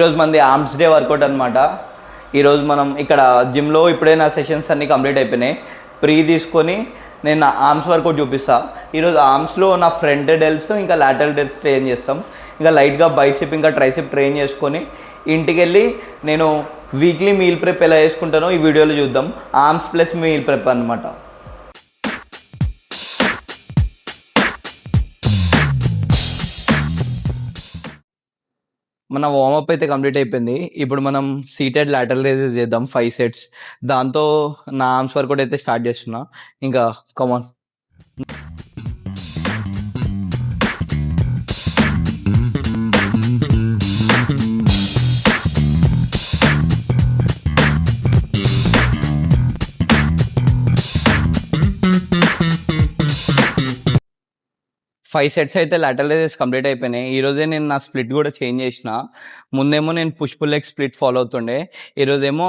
ఈరోజు మంది arms day work out అనమాట. ఈరోజు మనం ఇక్కడ జిమ్లో ఇప్పుడే నా సెషన్స్ అన్నీ కంప్లీట్ అయిపోయినాయి. తీసుకొని నేను నా ఆర్మ్స్ వర్కౌట్ చూపిస్తాను. ఈరోజు ఆర్మ్స్లో నా ఫ్రంట్ డెల్స్ ఇంకా లాటరల్ డెల్స్ ట్రైన్ చేస్తాం. ఇంకా లైట్గా బైసెప్ ఇంకా ట్రైసెప్ ట్రైన్ చేసుకొని ఇంటికి వెళ్ళి నేను వీక్లీ మీల్ ప్రెప్ ఎలా చేసుకుంటానో ఈ వీడియోలో చూద్దాం. ఆర్మ్స్ ప్లస్ మీల్ ప్రెప్ అనమాట. మన వార్మప్ అయితే కంప్లీట్ అయిపోయింది. ఇప్పుడు మనం సీటెడ్ లాటరల్ రేజెస్ చేద్దాం 5 sets. దాంతో నా ఆర్మ్స్ వర్కౌట్ అయితే స్టార్ట్ చేస్తున్నా. ఇంకా కమాన్. 5 sets అయితే లాటరల్ రేజెస్ కంప్లీట్ అయిపోయినాయి. ఈరోజే నేను నా స్ప్లిట్ కూడా చేంజ్ చేసిన. ముందేమో నేను push pull leg split follow అవుతుండే. ఈరోజేమో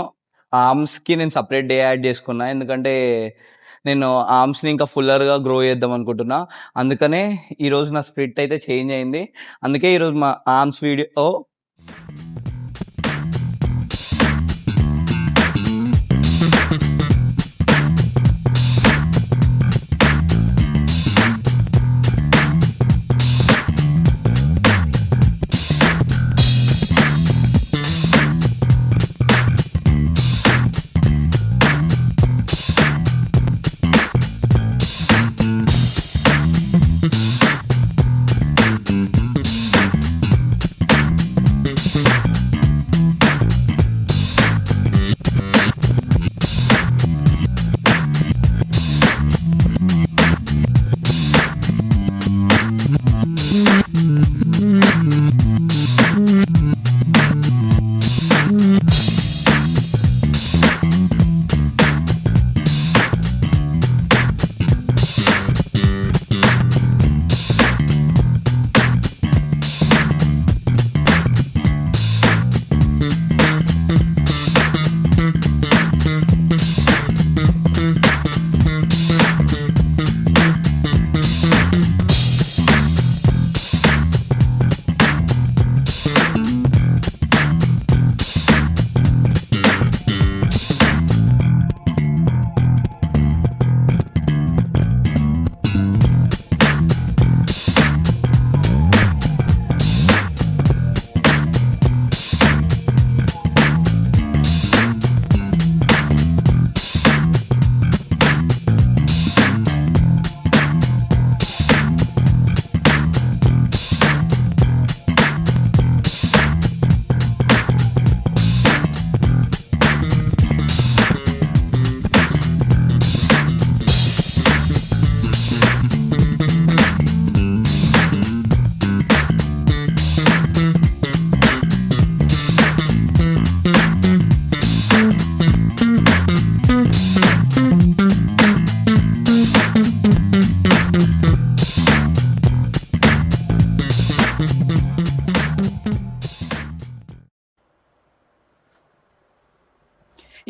ఆర్మ్స్కి నేను సపరేట్ డే యాడ్ చేసుకున్నా. ఎందుకంటే నేను ఆర్మ్స్ని ఇంకా ఫుల్లర్గా గ్రో చేద్దాం అనుకుంటున్నా. అందుకనే ఈరోజు నా స్ప్లిట్ అయితే చేంజ్ అయింది. అందుకే ఈరోజు మా ఆర్మ్స్ వీడియో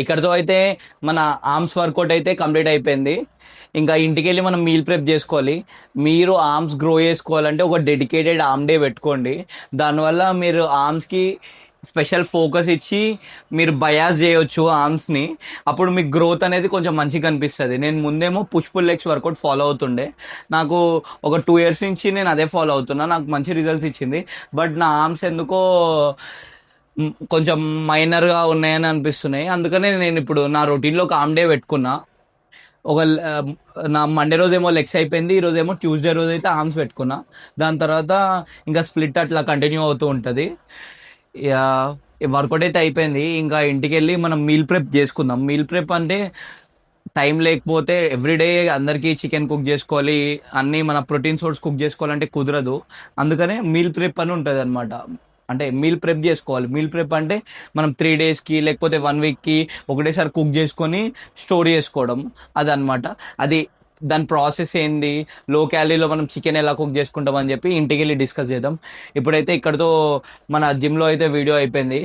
ఇక్కడతో అయితే మన ఆర్మ్స్ వర్కౌట్ అయితే కంప్లీట్ అయిపోయింది. ఇంకా ఇంటికి వెళ్ళి మనం మీల్ ప్రెప్ చేసుకోవాలి. మీరు ఆర్మ్స్ గ్రో చేసుకోవాలంటే ఒక డెడికేటెడ్ ఆర్మ్ డే పెట్టుకోండి. దానివల్ల మీరు ఆర్మ్స్కి స్పెషల్ ఫోకస్ ఇచ్చి మీరు బయాస్ చేయొచ్చు ఆర్మ్స్ని. అప్పుడు మీకు గ్రోత్ అనేది కొంచెం మంచిగా కనిపిస్తుంది. నేను ముందేమో push pull legs workout follow అవుతుండే. నాకు ఒక 2 years నుంచి నేను అదే ఫాలో అవుతున్నా. నాకు మంచి రిజల్ట్స్ ఇచ్చింది. బట్ నా ఆర్మ్స్ ఎందుకో కొంచెం మైనర్గా ఉన్నాయని అనిపిస్తున్నాయి. అందుకనే నేను ఇప్పుడు నా రొటీన్లో ఒక ఆర్మ్ డే పెట్టుకున్నా. ఒక నా మండే రోజు ఏమో లెగ్స్ అయిపోయింది. ఈరోజు ఏమో ట్యూస్డే రోజు అయితే ఆర్మ్స్ పెట్టుకున్నా. దాని తర్వాత ఇంకా స్ప్లిట్ అట్లా కంటిన్యూ అవుతూ ఉంటుంది. వర్కౌట్ అయితే అయిపోయింది. ఇంకా ఇంటికి వెళ్ళి మనం మీల్ ప్రెప్ చేసుకుందాం. మీల్ ప్రెప్ అంటే టైం లేకపోతే ఎవ్రీడే అందరికీ చికెన్ కుక్ చేసుకోవాలి, అన్నీ మన ప్రోటీన్ సోర్స్ కుక్ చేసుకోవాలంటే కుదరదు. అందుకనే మీల్ ప్రెప్ అని ఉంటుంది అనమాట. అంటే మీల్ ప్రెప్ చేసుకోవాలి. మీల్ ప్రెప్ అంటే మనం 3 daysకి లేకపోతే 1 weekకి ఒకటేసారి కుక్ చేసుకొని స్టోర్ చేసుకోవడం అదనమాట. అది దాని ప్రాసెస్ ఏంది, లో క్యాలరీలో మనం చికెన్ ఎలా కుక్ చేసుకుంటాం అని చెప్పి ఇంటికి వెళ్ళి డిస్కస్ చేద్దాం. ఇప్పుడైతే ఇక్కడతో మన జిమ్లో అయితే వీడియో అయిపోయింది.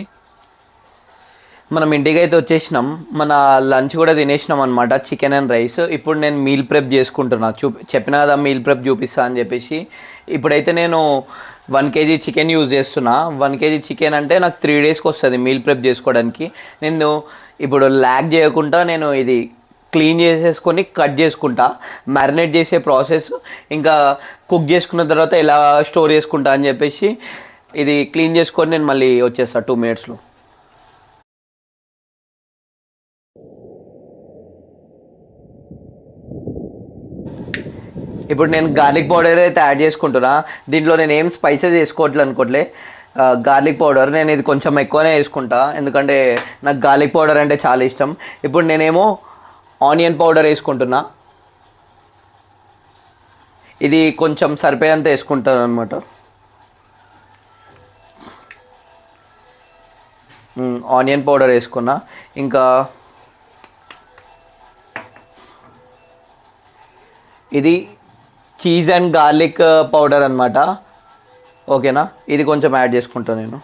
మనం ఇంటికి అయితే వచ్చేసినాం. మన లంచ్ కూడా తినేసినాం అనమాట, చికెన్ అండ్ రైస్. ఇప్పుడు నేను మీల్ ప్రెప్ చేసుకుంటున్నా. చెప్పిన కదా మీల్ ప్రెప్ చూపిస్తా అని చెప్పేసి. ఇప్పుడైతే నేను 1 kg చికెన్ యూజ్ చేస్తున్నా. 1 kg చికెన్ అంటే నాకు 3 daysకి వస్తుంది మీల్ ప్రెప్ చేసుకోవడానికి. నేను ఇప్పుడు ల్యాగ్ చేయకుండా నేను ఇది క్లీన్ చేసేసుకొని కట్ చేసుకుంటా. మ్యారినేట్ చేసే ప్రాసెస్ ఇంకా కుక్ చేసుకున్న తర్వాత ఎలా స్టోర్ చేసుకుంటా అని చెప్పేసి ఇది క్లీన్ చేసుకొని నేను మళ్ళీ వచ్చేస్తా 2 minutesలో. ఇప్పుడు నేను గార్లిక్ పౌడర్ అయితే యాడ్ చేసుకుంటున్నా. దీంట్లో నేను ఏం స్పైసెస్ వేసుకోవట్లే. గార్లిక్ పౌడర్ నేను ఇది కొంచెం ఎక్కువనే వేసుకుంటా, ఎందుకంటే నాకు గార్లిక్ పౌడర్ అంటే చాలా ఇష్టం. ఇప్పుడు నేనేమో ఆనియన్ పౌడర్ వేసుకుంటున్నా. ఇది కొంచెం సరిపోయేంత వేసుకుంటాను అనమాట. ఆనియన్ పౌడర్ వేసుకున్నా. ఇంకా ఇది చీజ్ అండ్ గార్లిక్ పౌడర్ అనమాట. ఓకేనా, ఇది కొంచెం యాడ్ చేసుకుంటాను నేను.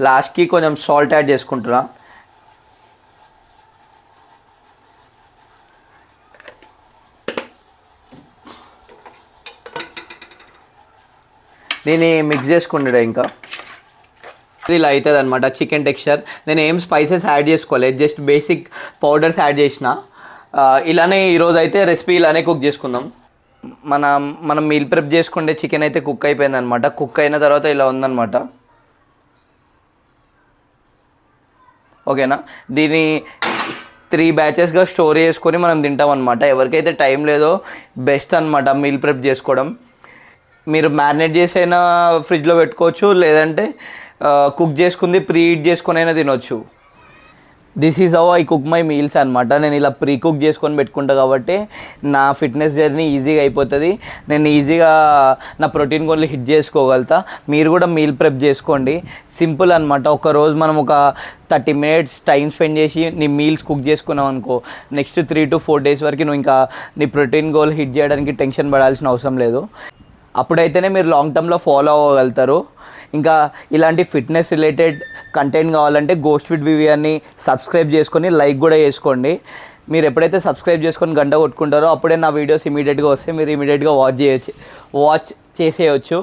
లాస్ట్కి కొంచెం సాల్ట్ యాడ్ చేసుకుంటున్నా. దీన్ని మిక్స్ చేసుకుంటాడు. ఇంకా ఇలా అవుతుంది అనమాట చికెన్ టెక్స్చర్. నేను ఏం స్పైసెస్ యాడ్ చేసుకోలేదు, జస్ట్ బేసిక్ పౌడర్స్ యాడ్ చేసిన. ఇలానే ఈరోజు అయితే రెసిపీ ఇలానే కుక్ చేసుకుందాం. మనం మీల్ ప్రెప్ చేసుకుంటే చికెన్ అయితే కుక్ అయిపోయింది అనమాట. కుక్ అయిన తర్వాత ఇలా ఉందన్నమాట. ఓకేనా, దీన్ని 3 batchesగా స్టోర్ చేసుకొని మనం తింటాం అనమాట. ఎవరికైతే టైం లేదో బెస్ట్ అనమాట మీల్ ప్రెప్ చేసుకోవడం. మీరు మ్యారినేట్ చేసైనా ఫ్రిడ్జ్లో పెట్టుకోవచ్చు, లేదంటే కుక్ చేసుకుంది ప్రీ హీట్ చేసుకొని అయినా తినొచ్చు. This is how I cook my meals అనమాట. నేను ఇలా ప్రీ కుక్ చేసుకొని పెట్టుకుంటా కాబట్టి నా ఫిట్నెస్ జర్నీ ఈజీగా అయిపోతుంది. నేను ఈజీగా నా ప్రోటీన్ గోల్ని హిట్ చేసుకోగలుగుతా. మీరు కూడా మీల్ ప్రెప్ చేసుకోండి, సింపుల్ అనమాట. ఒకరోజు మనం ఒక 30 minutes టైం స్పెండ్ చేసి నీ మీల్స్ కుక్ చేసుకున్నావు అనుకో, నెక్స్ట్ 3 to 4 days వరకు నువ్వు ఇంకా నీ ప్రోటీన్ గోల్ హిట్ చేయడానికి టెన్షన్ పడాల్సిన అవసరం లేదు. అప్పుడైతేనే మీరు లాంగ్ టర్మ్లో ఫాలో అవ్వగలుగుతారు. ఇంకా ఇలాంటి ఫిట్నెస్ రిలేటెడ్ కంటెంట్ కావాలంటే గోస్ట్ ఫిట్ వివియాన్ని సబ్స్క్రైబ్ చేసుకొని లైక్ కూడా చేసుకోండి. మీరు ఎప్పుడైతే సబ్స్క్రైబ్ చేసుకొని గంట కొట్టుకుంటారో అప్పుడే నా వీడియోస్ ఇమీడియట్గా వస్తే మీరు ఇమీడియట్గా వాచ్ చేసేయచ్చు.